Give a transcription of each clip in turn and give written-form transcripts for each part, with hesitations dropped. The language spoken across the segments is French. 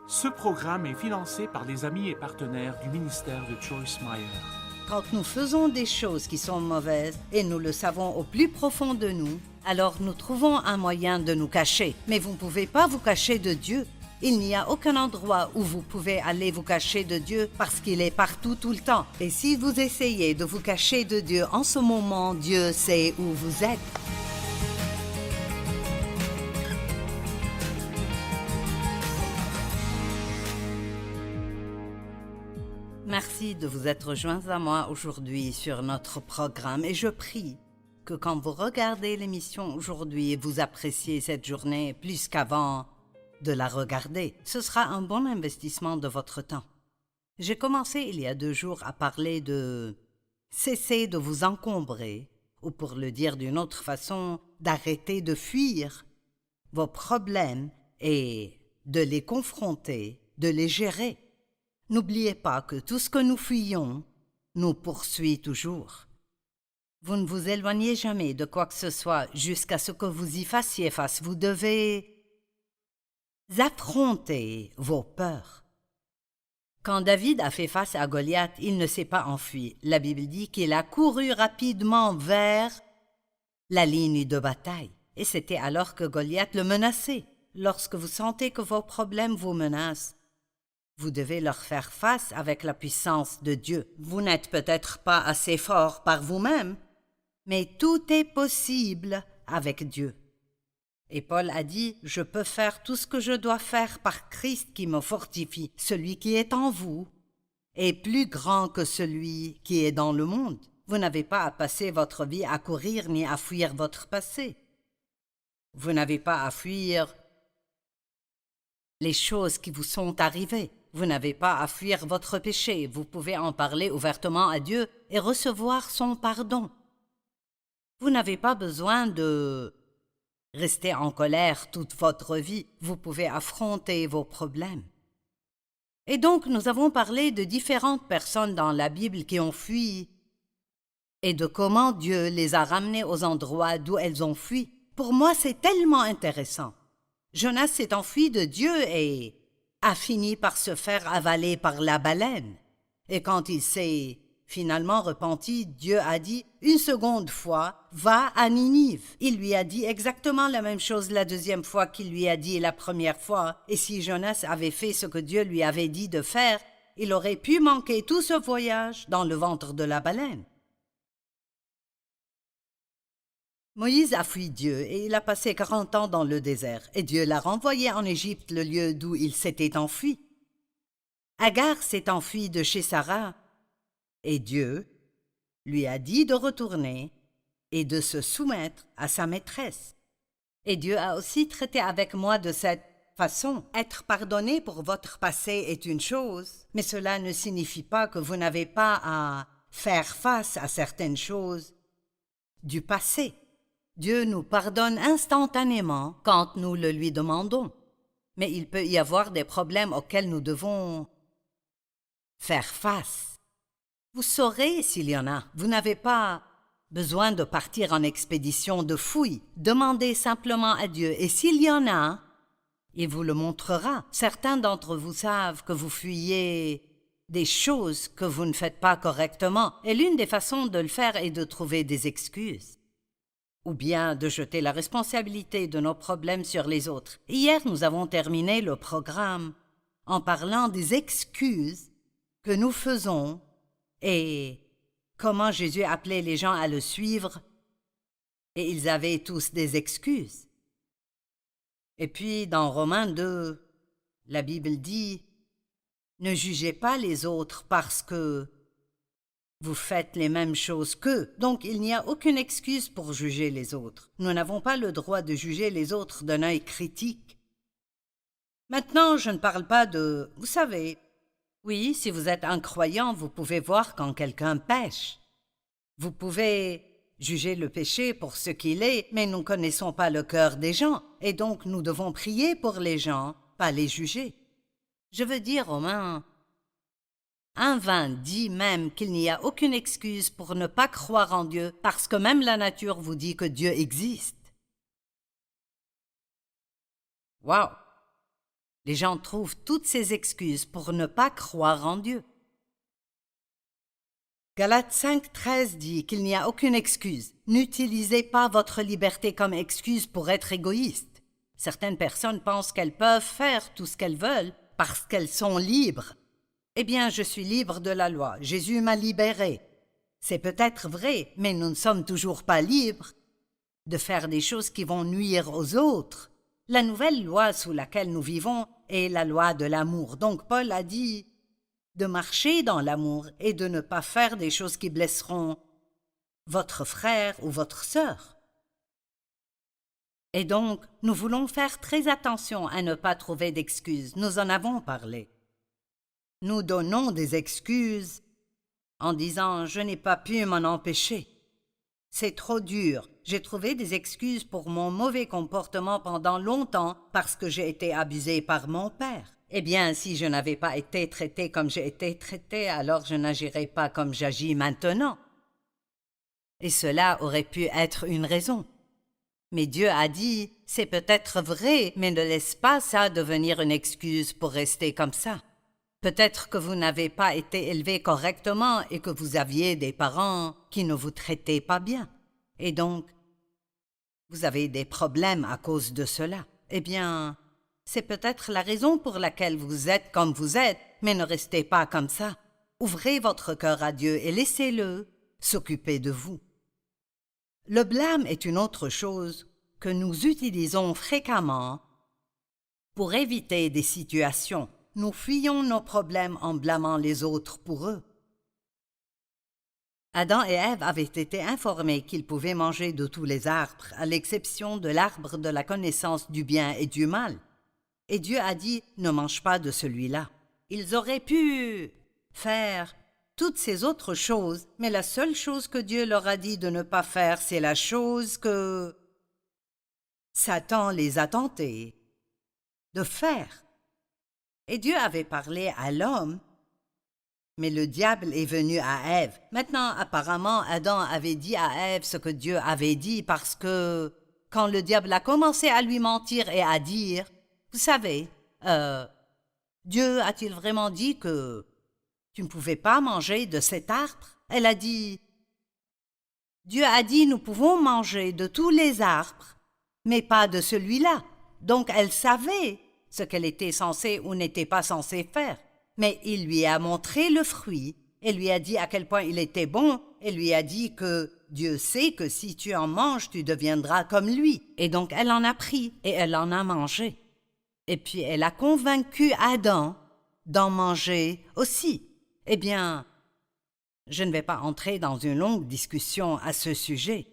Ce programme est financé par les amis et partenaires du ministère de Joyce Meyer. Quand nous faisons des choses qui sont mauvaises, et nous le savons au plus profond de nous, alors nous trouvons un moyen de nous cacher. Mais vous ne pouvez pas vous cacher de Dieu. Il n'y a aucun endroit où vous pouvez aller vous cacher de Dieu parce qu'il est partout tout le temps. Et si vous essayez de vous cacher de Dieu en ce moment, Dieu sait où vous êtes. Merci de vous être joints à moi aujourd'hui sur notre programme et je prie que quand vous regardez l'émission aujourd'hui, vous appréciez cette journée plus qu'avant de la regarder. Ce sera un bon investissement de votre temps. J'ai commencé il y a 2 jours à parler de cesser de vous encombrer, ou pour le dire d'une autre façon, d'arrêter de fuir vos problèmes et de les confronter, de les gérer. N'oubliez pas que tout ce que nous fuyons nous poursuit toujours. Vous ne vous éloignez jamais de quoi que ce soit jusqu'à ce que vous y fassiez face. Vous devez affronter vos peurs. Quand David a fait face à Goliath, il ne s'est pas enfui. La Bible dit qu'il a couru rapidement vers la ligne de bataille. Et c'était alors que Goliath le menaçait. Lorsque vous sentez que vos problèmes vous menacent, vous devez leur faire face avec la puissance de Dieu. Vous n'êtes peut-être pas assez fort par vous-même, mais tout est possible avec Dieu. Et Paul a dit, « Je peux faire tout ce que je dois faire par Christ qui me fortifie. Celui qui est en vous est plus grand que celui qui est dans le monde. » Vous n'avez pas à passer votre vie à courir ni à fuir votre passé. Vous n'avez pas à fuir les choses qui vous sont arrivées. Vous n'avez pas à fuir votre péché. Vous pouvez en parler ouvertement à Dieu et recevoir son pardon. Vous n'avez pas besoin de rester en colère toute votre vie. Vous pouvez affronter vos problèmes. Et donc, nous avons parlé de différentes personnes dans la Bible qui ont fui et de comment Dieu les a ramenées aux endroits d'où elles ont fui. Pour moi, c'est tellement intéressant. Jonas s'est enfui de Dieu et a fini par se faire avaler par la baleine. Et quand il s'est finalement repenti, Dieu a dit « Une seconde fois, va à Ninive ». Il lui a dit exactement la même chose la deuxième fois qu'il lui a dit la première fois. Et si Jonas avait fait ce que Dieu lui avait dit de faire, il aurait pu manquer tout ce voyage dans le ventre de la baleine. Moïse a fui Dieu et il a passé 40 ans dans le désert, et Dieu l'a renvoyé en Égypte, le lieu d'où il s'était enfui. Agar s'est enfuie de chez Sarah, et Dieu lui a dit de retourner et de se soumettre à sa maîtresse. Et Dieu a aussi traité avec moi de cette façon. Être pardonné pour votre passé est une chose, mais cela ne signifie pas que vous n'avez pas à faire face à certaines choses du passé. Dieu nous pardonne instantanément quand nous le lui demandons, mais il peut y avoir des problèmes auxquels nous devons faire face. Vous saurez s'il y en a. Vous n'avez pas besoin de partir en expédition de fouilles. Demandez simplement à Dieu, et s'il y en a, il vous le montrera. Certains d'entre vous savent que vous fuyez des choses que vous ne faites pas correctement, et l'une des façons de le faire est de trouver des excuses, ou bien de jeter la responsabilité de nos problèmes sur les autres. Hier, nous avons terminé le programme en parlant des excuses que nous faisons et comment Jésus appelait les gens à le suivre, et ils avaient tous des excuses. Et puis, dans Romains 2, la Bible dit « Ne jugez pas les autres parce que vous faites les mêmes choses qu'eux. » Donc, il n'y a aucune excuse pour juger les autres. Nous n'avons pas le droit de juger les autres d'un œil critique. Maintenant, je ne parle pas de... Vous savez, oui, si vous êtes un croyant, vous pouvez voir quand quelqu'un pêche. Vous pouvez juger le péché pour ce qu'il est, mais nous ne connaissons pas le cœur des gens, et donc nous devons prier pour les gens, pas les juger. Je veux dire, Romains 1:20 dit même qu'il n'y a aucune excuse pour ne pas croire en Dieu, parce que même la nature vous dit que Dieu existe. Wow! Les gens trouvent toutes ces excuses pour ne pas croire en Dieu. Galates 5,13 dit qu'il n'y a aucune excuse. N'utilisez pas votre liberté comme excuse pour être égoïste. Certaines personnes pensent qu'elles peuvent faire tout ce qu'elles veulent parce qu'elles sont libres. Eh bien, je suis libre de la loi. Jésus m'a libéré. C'est peut-être vrai, mais nous ne sommes toujours pas libres de faire des choses qui vont nuire aux autres. La nouvelle loi sous laquelle nous vivons est la loi de l'amour. Donc Paul a dit de marcher dans l'amour et de ne pas faire des choses qui blesseront votre frère ou votre sœur. Et donc, nous voulons faire très attention à ne pas trouver d'excuses. Nous en avons parlé. Nous donnons des excuses en disant « je n'ai pas pu m'en empêcher ». C'est trop dur. J'ai trouvé des excuses pour mon mauvais comportement pendant longtemps parce que j'ai été abusée par mon père. Eh bien, si je n'avais pas été traitée comme j'ai été traitée, alors je n'agirais pas comme j'agis maintenant. Et cela aurait pu être une raison. Mais Dieu a dit, c'est peut-être vrai, mais ne laisse pas ça devenir une excuse pour rester comme ça. Peut-être que vous n'avez pas été élevé correctement et que vous aviez des parents qui ne vous traitaient pas bien. Et donc, vous avez des problèmes à cause de cela. Eh bien, c'est peut-être la raison pour laquelle vous êtes comme vous êtes, mais ne restez pas comme ça. Ouvrez votre cœur à Dieu et laissez-le s'occuper de vous. Le blâme est une autre chose que nous utilisons fréquemment pour éviter des situations. Nous fuyons nos problèmes en blâmant les autres pour eux. Adam et Ève avaient été informés qu'ils pouvaient manger de tous les arbres, à l'exception de l'arbre de la connaissance du bien et du mal. Et Dieu a dit « ne mange pas de celui-là ». Ils auraient pu faire toutes ces autres choses, mais la seule chose que Dieu leur a dit de ne pas faire, c'est la chose que Satan les a tentés de faire. Et Dieu avait parlé à l'homme, mais le diable est venu à Ève. Maintenant, apparemment, Adam avait dit à Ève ce que Dieu avait dit parce que quand le diable a commencé à lui mentir et à dire « Vous savez, Dieu a-t-il vraiment dit que tu ne pouvais pas manger de cet arbre ?» Elle a dit « Dieu a dit nous pouvons manger de tous les arbres, mais pas de celui-là. » Donc elle savait ce qu'elle était censée ou n'était pas censée faire. Mais il lui a montré le fruit et lui a dit à quel point il était bon et lui a dit que Dieu sait que si tu en manges, tu deviendras comme lui. Et donc elle en a pris et elle en a mangé. Et puis elle a convaincu Adam d'en manger aussi. Eh bien, je ne vais pas entrer dans une longue discussion à ce sujet,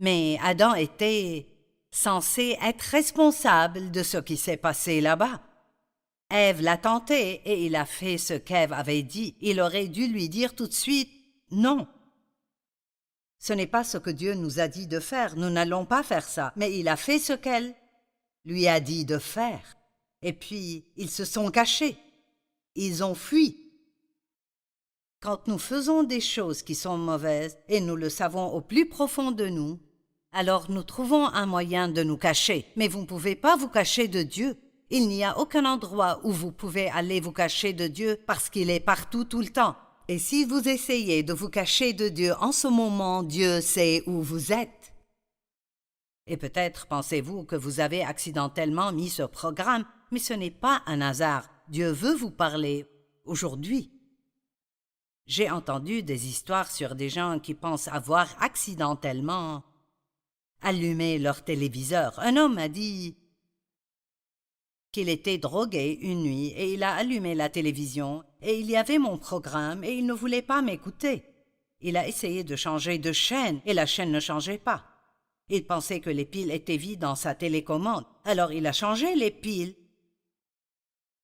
mais Adam était censé être responsable de ce qui s'est passé là-bas. Ève l'a tenté et il a fait ce qu'Ève avait dit. Il aurait dû lui dire tout de suite « non ». Ce n'est pas ce que Dieu nous a dit de faire, nous n'allons pas faire ça. Mais il a fait ce qu'elle lui a dit de faire. Et puis, ils se sont cachés. Ils ont fui. Quand nous faisons des choses qui sont mauvaises, et nous le savons au plus profond de nous, alors nous trouvons un moyen de nous cacher. Mais vous ne pouvez pas vous cacher de Dieu. Il n'y a aucun endroit où vous pouvez aller vous cacher de Dieu parce qu'il est partout tout le temps. Et si vous essayez de vous cacher de Dieu en ce moment, Dieu sait où vous êtes. Et peut-être pensez-vous que vous avez accidentellement mis ce programme, mais ce n'est pas un hasard. Dieu veut vous parler aujourd'hui. J'ai entendu des histoires sur des gens qui pensent avoir accidentellement allumé leur téléviseur. Un homme a dit qu'il était drogué une nuit et il a allumé la télévision et il y avait mon programme et il ne voulait pas m'écouter. Il a essayé de changer de chaîne et la chaîne ne changeait pas. Il pensait que les piles étaient vides dans sa télécommande, alors il a changé les piles.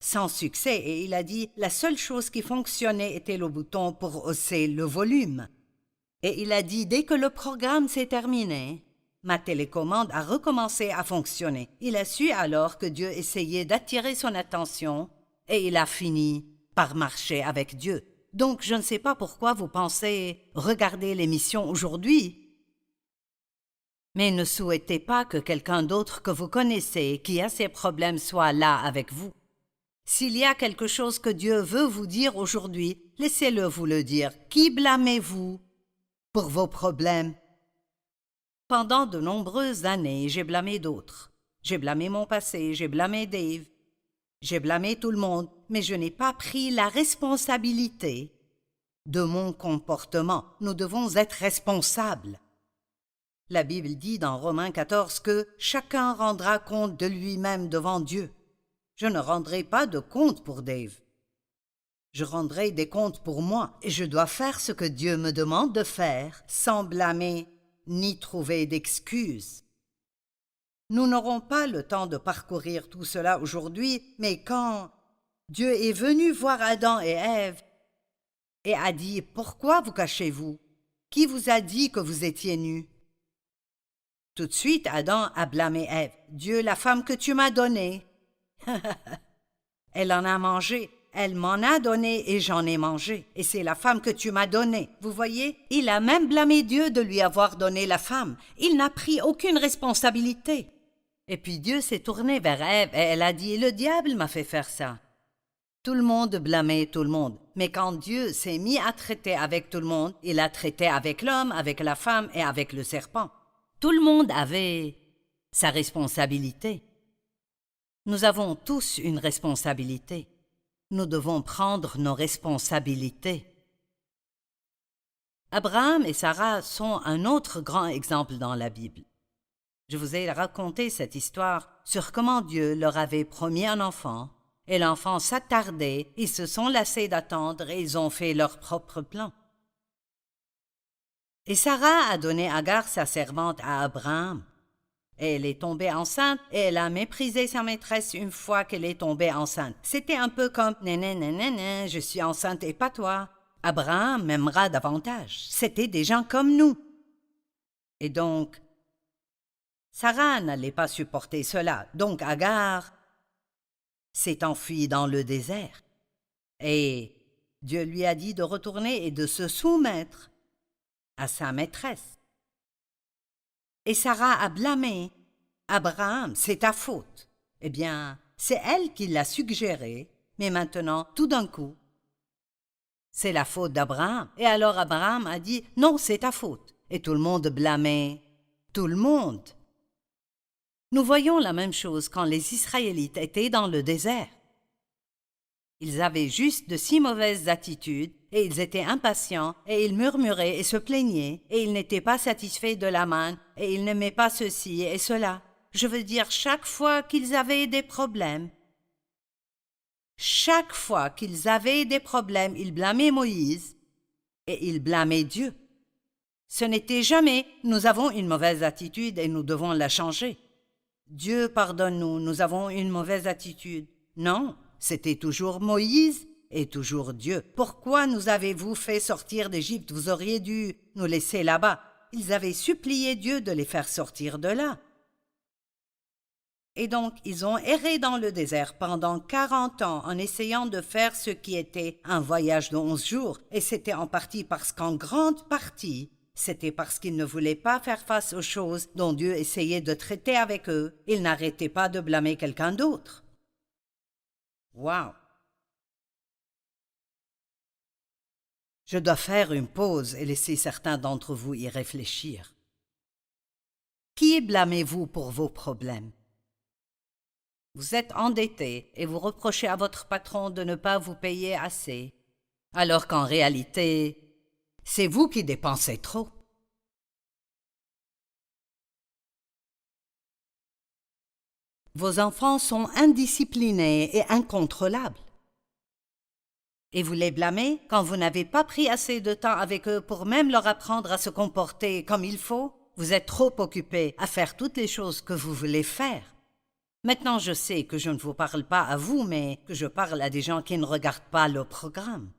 Sans succès, et il a dit la seule chose qui fonctionnait était le bouton pour hausser le volume. Et il a dit dès que le programme s'est terminé, ma télécommande a recommencé à fonctionner. Il a su alors que Dieu essayait d'attirer son attention et il a fini par marcher avec Dieu. Donc je ne sais pas pourquoi vous pensez regarder l'émission aujourd'hui, mais ne souhaitez pas que quelqu'un d'autre que vous connaissez qui a ces problèmes soit là avec vous. S'il y a quelque chose que Dieu veut vous dire aujourd'hui, laissez-le vous le dire. Qui blâmez-vous pour vos problèmes? Pendant de nombreuses années, j'ai blâmé d'autres. J'ai blâmé mon passé, j'ai blâmé Dave. J'ai blâmé tout le monde, mais je n'ai pas pris la responsabilité de mon comportement. Nous devons être responsables. La Bible dit dans Romains 14 que chacun rendra compte de lui-même devant Dieu. Je ne rendrai pas de compte pour Dave. Je rendrai des comptes pour moi et je dois faire ce que Dieu me demande de faire sans blâmer ni trouver d'excuses. Nous n'aurons pas le temps de parcourir tout cela aujourd'hui, mais quand Dieu est venu voir Adam et Ève et a dit « Pourquoi vous cachez-vous? Qui vous a dit que vous étiez nus ?» Tout de suite, Adam a blâmé Ève. « Dieu, la femme que tu m'as donnée. » Elle en a mangé. Elle m'en a donné et j'en ai mangé. Et c'est la femme que tu m'as donnée. Vous voyez, il a même blâmé Dieu de lui avoir donné la femme. Il n'a pris aucune responsabilité. Et puis Dieu s'est tourné vers Ève et elle a dit « Le diable m'a fait faire ça. » Tout le monde blâmait tout le monde. Mais quand Dieu s'est mis à traiter avec tout le monde, il a traité avec l'homme, avec la femme et avec le serpent. Tout le monde avait sa responsabilité. Nous avons tous une responsabilité. Nous devons prendre nos responsabilités. Abraham et Sarah sont un autre grand exemple dans la Bible. Je vous ai raconté cette histoire sur comment Dieu leur avait promis un enfant, et l'enfant s'attardait, ils se sont lassés d'attendre et ils ont fait leur propre plan. Et Sarah a donné Agar, sa servante, à Abraham. Elle est tombée enceinte et elle a méprisé sa maîtresse une fois qu'elle est tombée enceinte. C'était un peu comme « Nénénénéné, je suis enceinte et pas toi ». Abraham m'aimera davantage. C'était des gens comme nous. Et donc, Sarah n'allait pas supporter cela. Donc Agar s'est enfuie dans le désert. Et Dieu lui a dit de retourner et de se soumettre à sa maîtresse. Et Sarah a blâmé Abraham, c'est ta faute. Eh bien, c'est elle qui l'a suggéré, mais maintenant, tout d'un coup, c'est la faute d'Abraham. Et alors Abraham a dit, non, c'est ta faute. Et tout le monde blâmait tout le monde. Nous voyons la même chose quand les Israélites étaient dans le désert. Ils avaient juste de si mauvaises attitudes et ils étaient impatients et ils murmuraient et se plaignaient et ils n'étaient pas satisfaits de la manne et ils n'aimaient pas ceci et cela. Je veux dire, chaque fois qu'ils avaient des problèmes, ils blâmaient Moïse et ils blâmaient Dieu. Ce n'était jamais « nous avons une mauvaise attitude et nous devons la changer ». Dieu pardonne-nous, nous avons une mauvaise attitude. Non, c'était toujours Moïse et toujours Dieu. Pourquoi nous avez-vous fait sortir d'Égypte? Vous auriez dû nous laisser là-bas. Ils avaient supplié Dieu de les faire sortir de là. Et donc, ils ont erré dans le désert pendant 40 ans en essayant de faire ce qui était un voyage de 11 jours. Et c'était en partie parce qu'en grande partie, c'était parce qu'ils ne voulaient pas faire face aux choses dont Dieu essayait de traiter avec eux. Ils n'arrêtaient pas de blâmer quelqu'un d'autre. Wow! Je dois faire une pause et laisser certains d'entre vous y réfléchir. Qui blâmez-vous pour vos problèmes? Vous êtes endetté et vous reprochez à votre patron de ne pas vous payer assez, alors qu'en réalité, c'est vous qui dépensez trop. Vos enfants sont indisciplinés et incontrôlables. Et vous les blâmez quand vous n'avez pas pris assez de temps avec eux pour même leur apprendre à se comporter comme il faut. Vous êtes trop occupés à faire toutes les choses que vous voulez faire. Maintenant, je sais que je ne vous parle pas à vous, mais que je parle à des gens qui ne regardent pas le programme.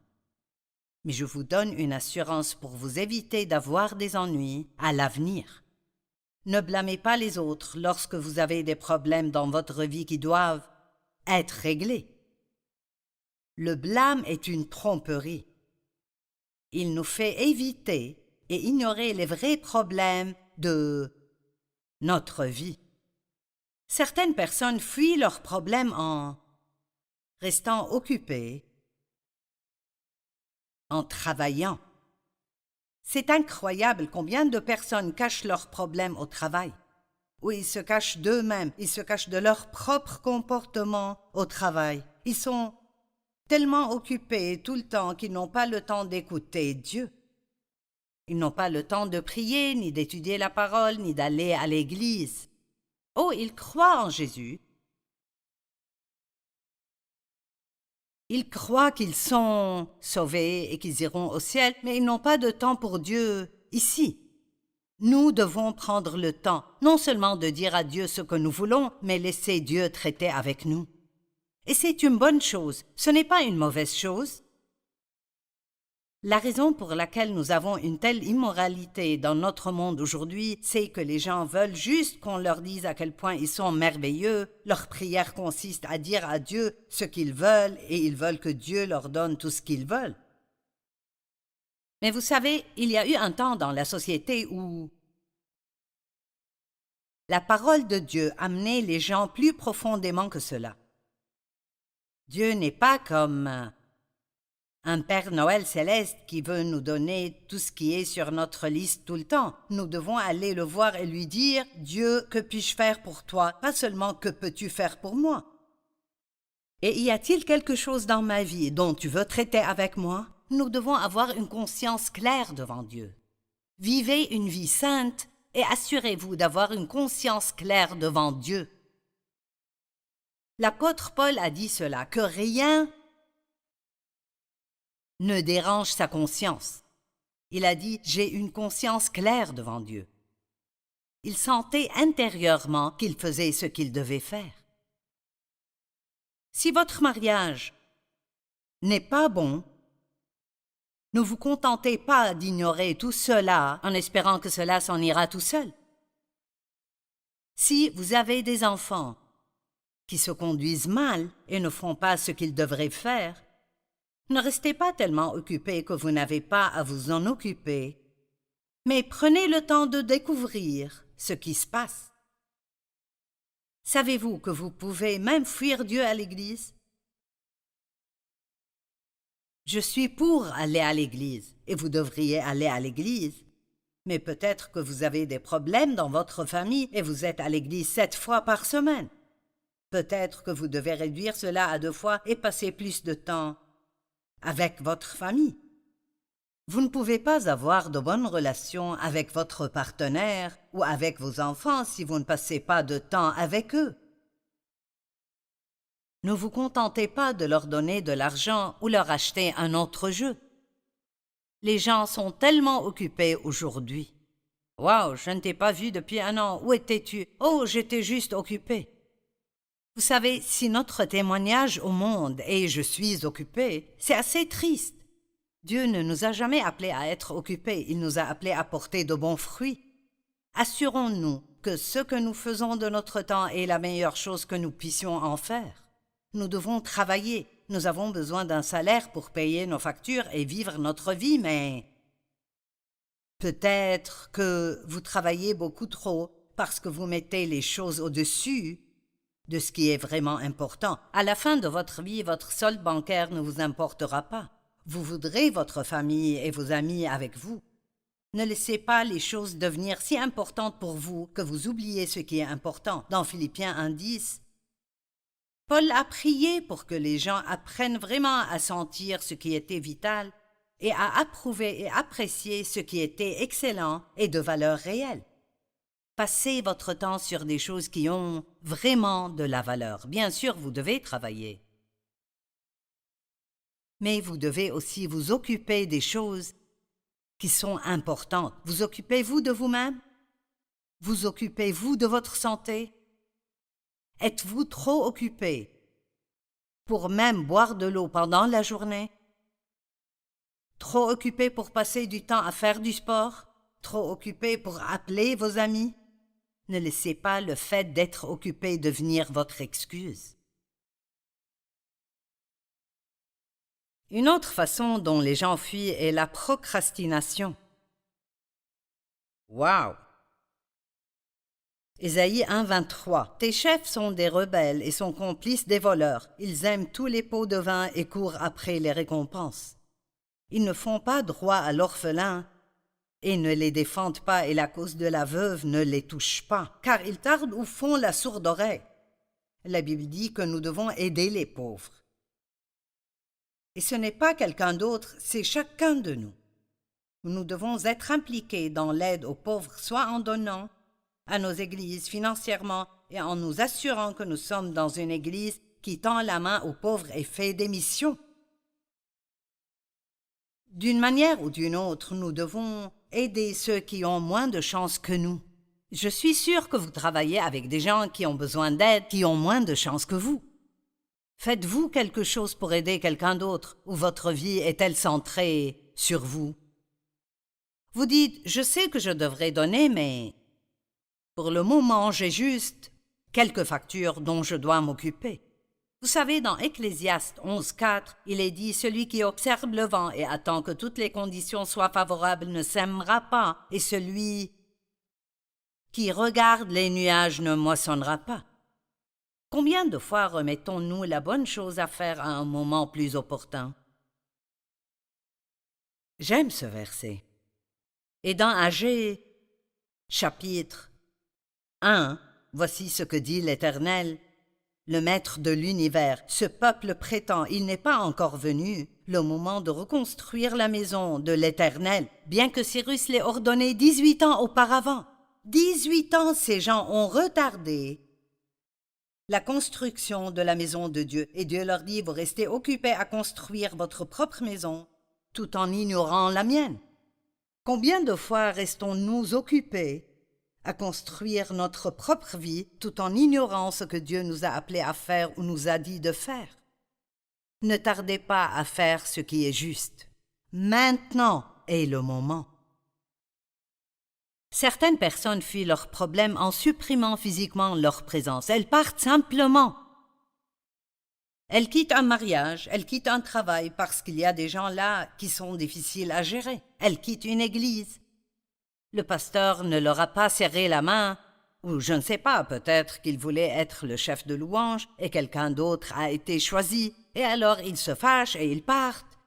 Mais je vous donne une assurance pour vous éviter d'avoir des ennuis à l'avenir. Ne blâmez pas les autres lorsque vous avez des problèmes dans votre vie qui doivent être réglés. Le blâme est une tromperie. Il nous fait éviter et ignorer les vrais problèmes de notre vie. Certaines personnes fuient leurs problèmes en restant occupés, en travaillant. C'est incroyable combien de personnes cachent leurs problèmes au travail. Ou ils se cachent d'eux-mêmes, ils se cachent de leur propre comportement au travail. Ils sont tellement occupés tout le temps qu'ils n'ont pas le temps d'écouter Dieu. Ils n'ont pas le temps de prier, ni d'étudier la parole, ni d'aller à l'église. Oh, ils croient en Jésus. Ils croient qu'ils sont sauvés et qu'ils iront au ciel, mais ils n'ont pas de temps pour Dieu ici. Nous devons prendre le temps, non seulement de dire à Dieu ce que nous voulons, mais laisser Dieu traiter avec nous. Et c'est une bonne chose, ce n'est pas une mauvaise chose. La raison pour laquelle nous avons une telle immoralité dans notre monde aujourd'hui, c'est que les gens veulent juste qu'on leur dise à quel point ils sont merveilleux. Leur prière consiste à dire à Dieu ce qu'ils veulent et ils veulent que Dieu leur donne tout ce qu'ils veulent. Mais vous savez, il y a eu un temps dans la société où la parole de Dieu amenait les gens plus profondément que cela. Dieu n'est pas comme un Père Noël céleste qui veut nous donner tout ce qui est sur notre liste tout le temps. Nous devons aller le voir et lui dire « Dieu, que puis-je faire pour toi? Pas seulement que peux-tu faire pour moi? Et y a-t-il quelque chose dans ma vie dont tu veux traiter avec moi? » Nous devons avoir une conscience claire devant Dieu. Vivez une vie sainte et assurez-vous d'avoir une conscience claire devant Dieu. L'apôtre Paul a dit cela, que rien ne dérange sa conscience. Il a dit « J'ai une conscience claire devant Dieu ». Il sentait intérieurement qu'il faisait ce qu'il devait faire. Si votre mariage n'est pas bon, ne vous contentez pas d'ignorer tout cela en espérant que cela s'en ira tout seul. Si vous avez des enfants qui se conduisent mal et ne font pas ce qu'ils devraient faire, ne restez pas tellement occupés que vous n'avez pas à vous en occuper, mais prenez le temps de découvrir ce qui se passe. Savez-vous que vous pouvez même fuir Dieu à l'église? Je suis pour aller à l'église, et vous devriez aller à l'église. Mais peut-être que vous avez des problèmes dans votre famille et vous êtes à l'église 7 fois par semaine. Peut-être que vous devez réduire cela à 2 fois et passer plus de temps avec votre famille. Vous ne pouvez pas avoir de bonnes relations avec votre partenaire ou avec vos enfants si vous ne passez pas de temps avec eux. Ne vous contentez pas de leur donner de l'argent ou leur acheter un autre jeu. Les gens sont tellement occupés aujourd'hui. « Wow, je ne t'ai pas vu depuis 1 an. Où étais-tu? Oh, j'étais juste occupé. » Vous savez, si notre témoignage au monde est « je suis occupé », c'est assez triste. Dieu ne nous a jamais appelés à être occupés, il nous a appelés à porter de bons fruits. Assurons-nous que ce que nous faisons de notre temps est la meilleure chose que nous puissions en faire. Nous devons travailler, nous avons besoin d'un salaire pour payer nos factures et vivre notre vie, mais peut-être que vous travaillez beaucoup trop parce que vous mettez les choses au-dessus de ce qui est vraiment important. À la fin de votre vie, votre solde bancaire ne vous importera pas. Vous voudrez votre famille et vos amis avec vous. Ne laissez pas les choses devenir si importantes pour vous que vous oubliez ce qui est important. Dans Philippiens 1:10, Paul a prié pour que les gens apprennent vraiment à sentir ce qui était vital et à approuver et apprécier ce qui était excellent et de valeur réelle. Passez votre temps sur des choses qui ont vraiment de la valeur. Bien sûr, vous devez travailler. Mais vous devez aussi vous occuper des choses qui sont importantes. Vous occupez-vous de vous-même? Vous occupez-vous de votre santé? Êtes-vous trop occupé pour même boire de l'eau pendant la journée? Trop occupé pour passer du temps à faire du sport? Trop occupé pour appeler vos amis? Ne laissez pas le fait d'être occupé devenir votre excuse. Une autre façon dont les gens fuient est la procrastination. Wow! Ésaïe 1, 23. Tes chefs sont des rebelles et sont complices des voleurs. Ils aiment tous les pots de vin et courent après les récompenses. Ils ne font pas droit à l'orphelin et ne les défendent pas, et la cause de la veuve ne les touche pas, car ils tardent ou font la sourde oreille. La Bible dit que nous devons aider les pauvres. Et ce n'est pas quelqu'un d'autre, c'est chacun de nous. Nous devons être impliqués dans l'aide aux pauvres, soit en donnant à nos églises financièrement et en nous assurant que nous sommes dans une église qui tend la main aux pauvres et fait des missions. D'une manière ou d'une autre, nous devons aider ceux qui ont moins de chance que nous. Je suis sûre que vous travaillez avec des gens qui ont besoin d'aide, qui ont moins de chance que vous. Faites-vous quelque chose pour aider quelqu'un d'autre, ou votre vie est-elle centrée sur vous? Vous dites, je sais que je devrais donner, mais pour le moment, j'ai juste quelques factures dont je dois m'occuper. Vous savez, dans Ecclésiaste 11.4, il est dit « Celui qui observe le vent et attend que toutes les conditions soient favorables ne sèmera pas, et celui qui regarde les nuages ne moissonnera pas. » Combien de fois remettons-nous la bonne chose à faire à un moment plus opportun? J'aime ce verset. Et dans Agée, chapitre 1, voici ce que dit l'Éternel, le Maître de l'univers. Ce peuple prétend, il n'est pas encore venu le moment de reconstruire la maison de l'Éternel, bien que Cyrus l'ait ordonné 18 ans auparavant. 18 ans, ces gens ont retardé la construction de la maison de Dieu. Et Dieu leur dit, vous restez occupés à construire votre propre maison, tout en ignorant la mienne. Combien de fois restons-nous occupés à construire notre propre vie, tout en ignorant ce que Dieu nous a appelés à faire ou nous a dit de faire? Ne tardez pas à faire ce qui est juste. Maintenant est le moment. Certaines personnes fuient leurs problèmes en supprimant physiquement leur présence. Elles partent simplement. Elles quittent un mariage, elles quittent un travail parce qu'il y a des gens là qui sont difficiles à gérer. Elles quittent une église. Le pasteur ne leur a pas serré la main, ou je ne sais pas, peut-être qu'il voulait être le chef de louange et quelqu'un d'autre a été choisi, et alors ils se fâchent et ils partent.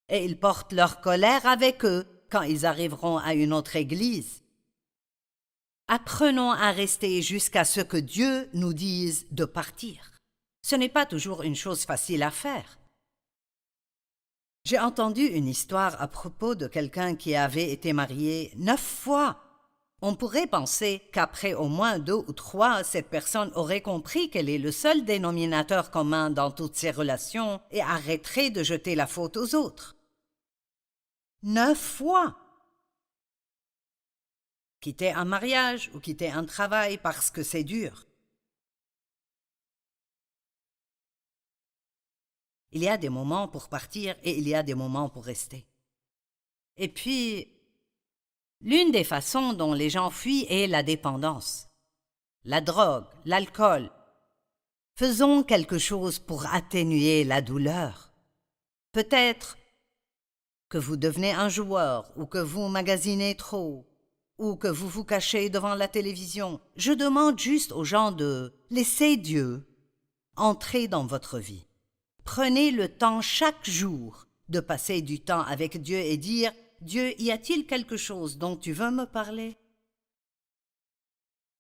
Et ils portent leur colère avec eux quand ils arriveront à une autre église. Apprenons à rester jusqu'à ce que Dieu nous dise de partir. Ce n'est pas toujours une chose facile à faire. J'ai entendu une histoire à propos de quelqu'un qui avait été marié 9 fois. On pourrait penser qu'après au moins 2 ou 3, cette personne aurait compris quel est le seul dénominateur commun dans toutes ces relations et arrêterait de jeter la faute aux autres. 9 fois! Quitter un mariage ou quitter un travail parce que c'est dur. Il y a des moments pour partir et il y a des moments pour rester. Et puis, l'une des façons dont les gens fuient est la dépendance. La drogue, l'alcool. Faisons quelque chose pour atténuer la douleur. Peut-être que vous devenez un joueur ou que vous magasinez trop ou que vous vous cachez devant la télévision. Je demande juste aux gens de laisser Dieu entrer dans votre vie. Prenez le temps chaque jour de passer du temps avec Dieu et dire « Dieu, y a-t-il quelque chose dont tu veux me parler ?»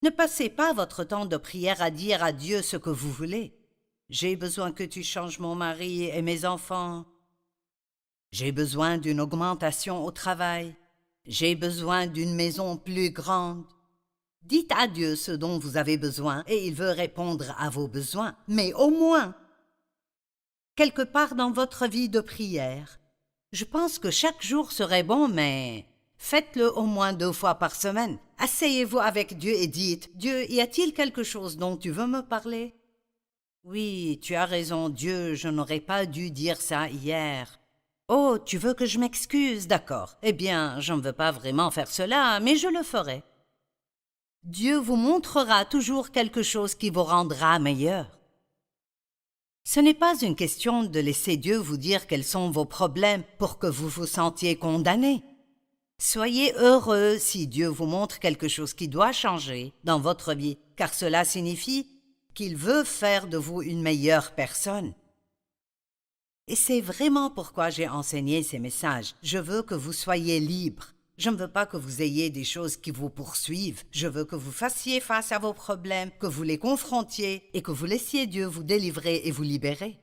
Ne passez pas votre temps de prière à dire à Dieu ce que vous voulez. « J'ai besoin que tu changes mon mari et mes enfants. J'ai besoin d'une augmentation au travail. J'ai besoin d'une maison plus grande. » Dites à Dieu ce dont vous avez besoin et il veut répondre à vos besoins. Mais au moins, quelque part dans votre vie de prière, je pense que chaque jour serait bon, mais faites-le au moins 2 fois par semaine. Asseyez-vous avec Dieu et dites « Dieu, y a-t-il quelque chose dont tu veux me parler ?»« Oui, tu as raison, Dieu, je n'aurais pas dû dire ça hier. » « Oh, tu veux que je m'excuse, d'accord. Eh bien, je ne veux pas vraiment faire cela, mais je le ferai. » Dieu vous montrera toujours quelque chose qui vous rendra meilleur. Ce n'est pas une question de laisser Dieu vous dire quels sont vos problèmes pour que vous vous sentiez condamné. Soyez heureux si Dieu vous montre quelque chose qui doit changer dans votre vie, car cela signifie qu'il veut faire de vous une meilleure personne. Et c'est vraiment pourquoi j'ai enseigné ces messages. Je veux que vous soyez libres. Je ne veux pas que vous ayez des choses qui vous poursuivent. Je veux que vous fassiez face à vos problèmes, que vous les confrontiez et que vous laissiez Dieu vous délivrer et vous libérer.